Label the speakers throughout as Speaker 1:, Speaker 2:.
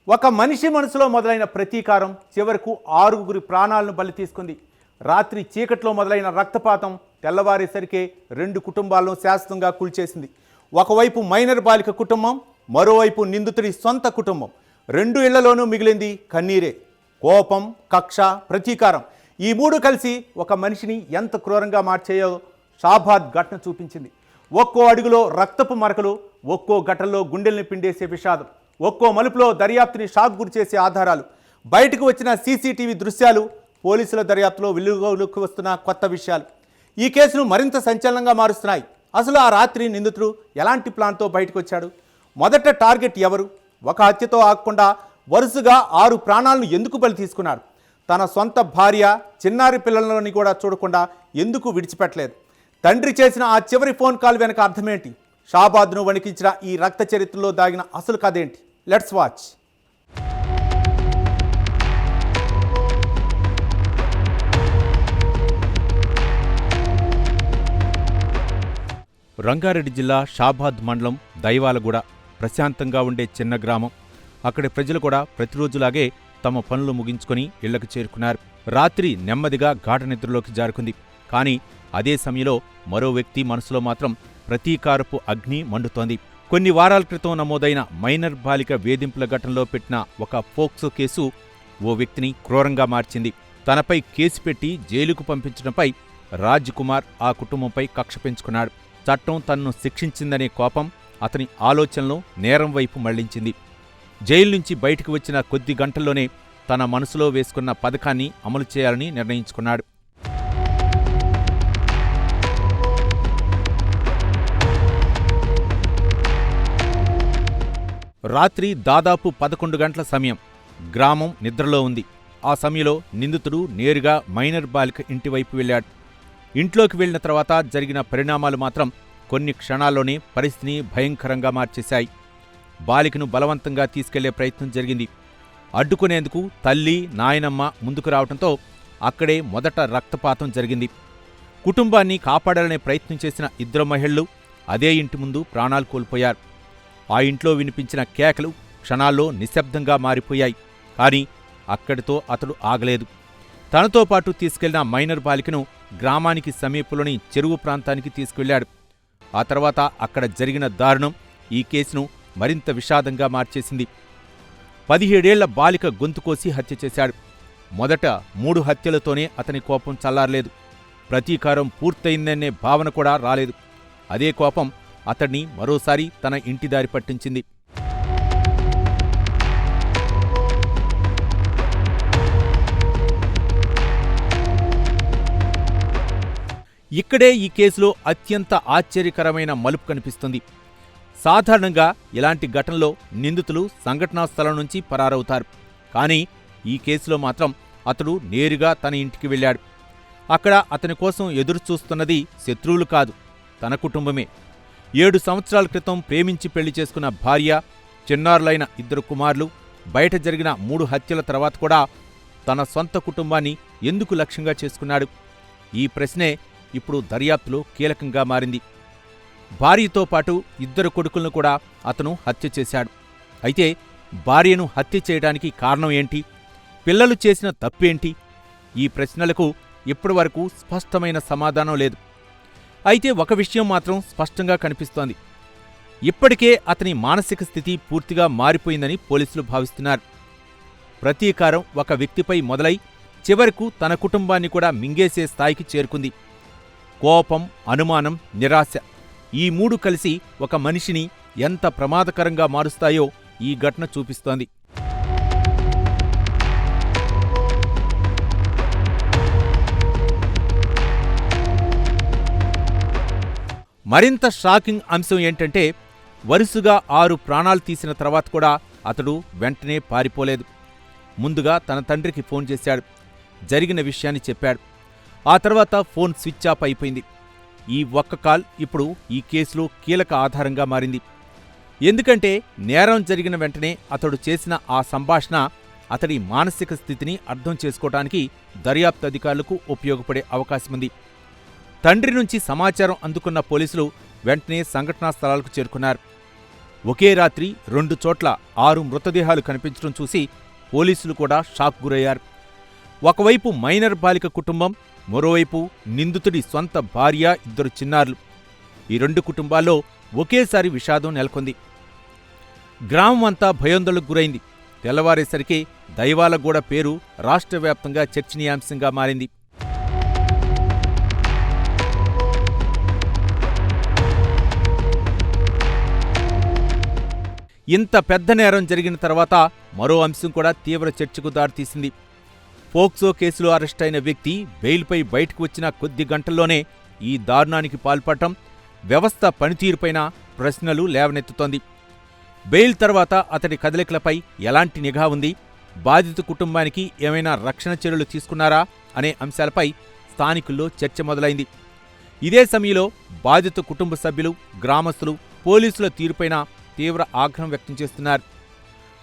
Speaker 1: ఒక మనిషి మనసులో మొదలైన ప్రతీకారం చివరకు 6 ప్రాణాలను బలి తీసుకుంది. రాత్రి చీకట్లో మొదలైన రక్తపాతం తెల్లవారేసరికే 2 కుటుంబాలను శాశ్వతంగా కూల్చేసింది. ఒకవైపు మైనర్ బాలిక కుటుంబం, మరోవైపు నిందితుడి సొంత కుటుంబం. 2 ఇళ్లలోనూ మిగిలింది కన్నీరే. కోపం, కక్ష, ప్రతీకారం ఈ 3 కలిసి ఒక మనిషిని ఎంత క్రూరంగా మార్చేయో షాబాద్ ఘటన చూపించింది. ఒక్కో అడుగులో రక్తపు మరకలు, ఒక్కో ఘటనలో గుండెల్ని పిండేసే విషాదం, ఒక్కో మలుపులో దర్యాప్తుని షాక్ గురి చేసే ఆధారాలు, బయటకు వచ్చిన సీసీటీవీ దృశ్యాలు, పోలీసుల దర్యాప్తులో వెలుగులోకి వస్తున్న కొత్త విషయాలు ఈ కేసును మరింత సంచలనంగా మారుస్తున్నాయి. అసలు ఆ రాత్రి నిందితుడు ఎలాంటి ప్లాన్తో బయటకు వచ్చాడు? మొదట టార్గెట్ ఎవరు? ఒక హత్యతో ఆగకుండా వరుసగా 6 ప్రాణాలను ఎందుకు బలి తీసుకున్నాడు? తన సొంత భార్య, చిన్నారి పిల్లలని కూడా చూడకుండా ఎందుకు విడిచిపెట్టలేదు? తండ్రి చేసిన ఆ చివరి ఫోన్ కాల్ వెనక అర్థమేంటి? షాబాద్ను వణికించిన ఈ రక్త చరిత్రలో దాగిన అసలు కథ ఏంటి? Let's watch.
Speaker 2: రంగారెడ్డి జిల్లా షాబాద్ మండలం దైవాలగూడ ప్రశాంతంగా ఉండే చిన్న గ్రామం. అక్కడి ప్రజలు కూడా ప్రతిరోజులాగే తమ పనులు ముగించుకొని ఇళ్లకు చేరుకున్నారు. రాత్రి నెమ్మదిగా గాఢ నిద్రలోకి జారుకుంది. కానీ అదే సమయంలో మరో వ్యక్తి మనసులో మాత్రం ప్రతీకారపు అగ్ని మండుతోంది. కొన్ని వారాల క్రితం నమోదైన మైనర్ బాలిక వేధింపుల ఘటనలో పెట్టిన ఒక పోక్సో కేసు ఓ వ్యక్తిని క్రూరంగా మార్చింది. తనపై కేసు పెట్టి జైలుకు పంపించడంపై రాజ్ కుమార్ ఆ కుటుంబంపై కక్ష పెంచుకున్నాడు. చట్టం తనను శిక్షించిందనే కోపం అతని ఆలోచనలు నేరం వైపు మళ్లించింది. జైలు నుంచి బయటకు వచ్చిన కొద్ది గంటల్లోనే తన మనసులో వేసుకున్న పథకాన్ని అమలు చేయాలని నిర్ణయించుకున్నాడు. రాత్రి దాదాపు 11 గంటల సమయం. గ్రామం నిద్రలో ఉంది. ఆ సమయంలో నిందితుడు నేరుగా మైనర్ బాలిక ఇంటివైపు వెళ్ళాడు. ఇంట్లోకి వెళ్లిన తర్వాత జరిగిన పరిణామాలు మాత్రం కొన్ని క్షణాల్లోనే పరిస్థితిని భయంకరంగా మార్చేశాయి. బాలికను బలవంతంగా తీసుకెళ్లే ప్రయత్నం జరిగింది. అడ్డుకునేందుకు తల్లి, నాయనమ్మ ముందుకు రావడంతో అక్కడే మొదట రక్తపాతం జరిగింది. కుటుంబాన్ని కాపాడాలనే ప్రయత్నం చేసిన 2 మహిళలు అదే ఇంటి ముందు ప్రాణాలు కోల్పోయారు. ఆ ఇంట్లో వినిపించిన కేకలు క్షణాల్లో నిశ్శబ్దంగా మారిపోయాయి. కానీ అక్కడితో అతడు ఆగలేదు. తనతో పాటు తీసుకెళ్లిన మైనర్ బాలికను గ్రామానికి సమీపంలోని చెరువు ప్రాంతానికి తీసుకెళ్లాడు. ఆ తర్వాత అక్కడ జరిగిన దారుణం ఈ కేసును మరింత విషాదంగా మార్చేసింది. 17 ఏళ్ల బాలిక గొంతుకోసి హత్య చేశాడు. మొదట 3 హత్యలతోనే అతని కోపం చల్లారలేదు. ప్రతీకారం పూర్తయిందనే భావన కూడా రాలేదు. అదే కోపం అతడిని మరోసారి తన ఇంటిదారి పట్టించింది. ఇక్కడే ఈ కేసులో అత్యంత ఆశ్చర్యకరమైన మలుపు కనిపిస్తుంది. సాధారణంగా ఇలాంటి ఘటనలో నిందితులు సంఘటనా స్థలం నుంచి పరారవుతారు. కానీ ఈ కేసులో మాత్రం అతడు నేరుగా తన ఇంటికి వెళ్ళాడు. అక్కడ అతని కోసం ఎదురుచూస్తున్నది శత్రువులు కాదు, తన కుటుంబమే. 7 సంవత్సరాల క్రితం ప్రేమించి పెళ్లి చేసుకున్న భార్య, చిన్నారులైన 2 కుమారులు, బయట జరిగిన 3 హత్యల తర్వాత కూడా తన సొంత కుటుంబాన్ని ఎందుకు లక్ష్యంగా చేసుకున్నాడు? ఈ ప్రశ్నే ఇప్పుడు దర్యాప్తులో కీలకంగా మారింది. భార్యతో పాటు 2 కొడుకులను కూడా అతను హత్య చేశాడు. అయితే భార్యను హత్య చేయడానికి కారణం ఏంటి? పిల్లలు చేసిన తప్పేంటి? ఈ ప్రశ్నలకు ఇప్పటివరకు స్పష్టమైన సమాధానం లేదు. అయితే ఒక విషయం మాత్రం స్పష్టంగా కనిపిస్తోంది. ఇప్పటికే అతని మానసిక స్థితి పూర్తిగా మారిపోయిందని పోలీసులు భావిస్తున్నారు. ప్రతీకారం ఒక వ్యక్తిపై మొదలై చివరకు తన కుటుంబాన్ని కూడా మింగేసే స్థాయికి చేరుకుంది. కోపం, అనుమానం, నిరాశ ఈ 3 కలిసి ఒక మనిషిని ఎంత ప్రమాదకరంగా మారుస్తాయో ఈ ఘటన చూపిస్తోంది. మరింత షాకింగ్ అంశం ఏంటంటే వరుసగా 6 ప్రాణాలు తీసిన తర్వాత కూడా అతడు వెంటనే పారిపోలేదు. ముందుగా తన తండ్రికి ఫోన్ చేశాడు. జరిగిన విషయాన్ని చెప్పాడు. ఆ తర్వాత ఫోన్ స్విచ్ ఆఫ్ అయిపోయింది. ఈ ఒక్క కాల్ ఇప్పుడు ఈ కేసులో కీలక ఆధారంగా మారింది. ఎందుకంటే నేరం జరిగిన వెంటనే అతడు చేసిన ఆ సంభాషణ అతడి మానసిక స్థితిని అర్థం చేసుకోవడానికి దర్యాప్తు అధికారులకు ఉపయోగపడే అవకాశముంది. తండ్రి నుంచి సమాచారం అందుకున్న పోలీసులు వెంటనే సంఘటనా స్థలాలకు చేరుకున్నారు. ఒకే రాత్రి 2 చోట్ల 6 మృతదేహాలు కనిపించడం చూసి పోలీసులు కూడా షాక్ గురయ్యారు. ఒకవైపు మైనర్ బాలిక కుటుంబం, మరోవైపు నిందితుడి సొంత భార్య, 2 చిన్నారులు. ఈ 2 కుటుంబాల్లో ఒకేసారి విషాదం నెలకొంది. గ్రామం అంతా భయోందోళనకు గురైంది. తెల్లవారేసరికి దైవాలగూడ పేరు రాష్ట్ర వ్యాప్తంగా చర్చనీయాంశంగా మారింది. ఇంత పెద్ద నేరం జరిగిన తర్వాత మరో అంశం కూడా తీవ్ర చర్చకు దారితీసింది. పోక్సో కేసులో అరెస్టైన వ్యక్తి బెయిల్పై బయటకు వచ్చిన కొద్ది గంటల్లోనే ఈ దారుణానికి పాల్పడటం వ్యవస్థ పనితీరుపైన ప్రశ్నలు లేవనెత్తుతోంది. బెయిల్ తర్వాత అతడి కదలికలపై ఎలాంటి నిఘా ఉంది, బాధిత కుటుంబానికి ఏమైనా రక్షణ చర్యలు తీసుకున్నారా అనే అంశాలపై స్థానికుల్లో చర్చ మొదలైంది. ఇదే సమయంలో బాధిత కుటుంబ సభ్యులు, గ్రామస్తులు పోలీసుల తీరుపైన తీవ్ర ఆగ్రహం వ్యక్తం చేస్తున్నారు.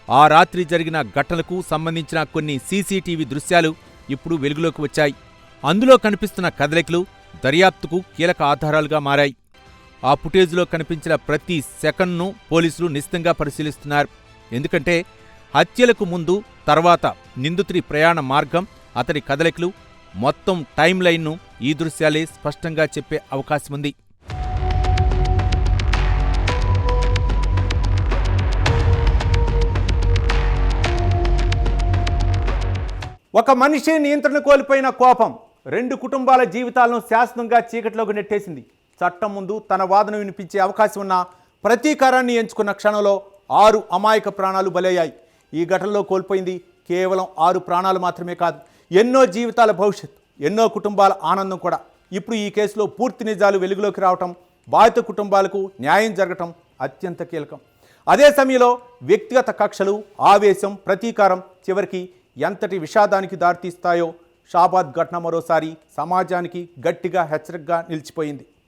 Speaker 2: ఆ రాత్రి జరిగిన ఘటనలకు సంబంధించిన కొన్ని సీసీటీవీ దృశ్యాలు ఇప్పుడు వెలుగులోకి వచ్చాయి. అందులో కనిపిస్తున్న కదలికలు దర్యాప్తుకు కీలక ఆధారాలుగా మారాయి. ఆ ఫుటేజ్లో కనిపించిన ప్రతి సెకన్ను పోలీసులు నిశితంగా పరిశీలిస్తున్నారు. ఎందుకంటే హత్యలకు ముందు, తర్వాత నిందితుడి ప్రయాణ మార్గం, అతడి కదలికలు, మొత్తం టైం లైన్ను ఈ దృశ్యాలే స్పష్టంగా చెప్పే అవకాశముంది.
Speaker 1: ఒక మనిషి నియంత్రణ కోల్పోయిన కోపం 2 కుటుంబాల జీవితాలను శాశ్వతంగా చీకట్లోకి నెట్టేసింది. చట్టం ముందు తన వాదన వినిపించే అవకాశం ఉన్న ప్రతీకారాన్ని ఎంచుకున్న క్షణంలో 6 అమాయక ప్రాణాలు బలయ్యాయి. ఈ ఘటనలో కోల్పోయింది కేవలం 6 ప్రాణాలు మాత్రమే కాదు, ఎన్నో జీవితాల భవిష్యత్తు, ఎన్నో కుటుంబాల ఆనందం కూడా. ఇప్పుడు ఈ కేసులో పూర్తి నిజాలు వెలుగులోకి రావటం, బాధిత కుటుంబాలకు న్యాయం జరగటం అత్యంత కీలకం. అదే సమయంలో వ్యక్తిగత కక్షలు, ఆవేశం, ప్రతీకారం చివరికి ఎంతటి విషాదానికి దారితీస్తాయో షాబాద్ ఘటన మరోసారి సమాజానికి గట్టిగా హెచ్చరికగా నిలిచిపోయింది.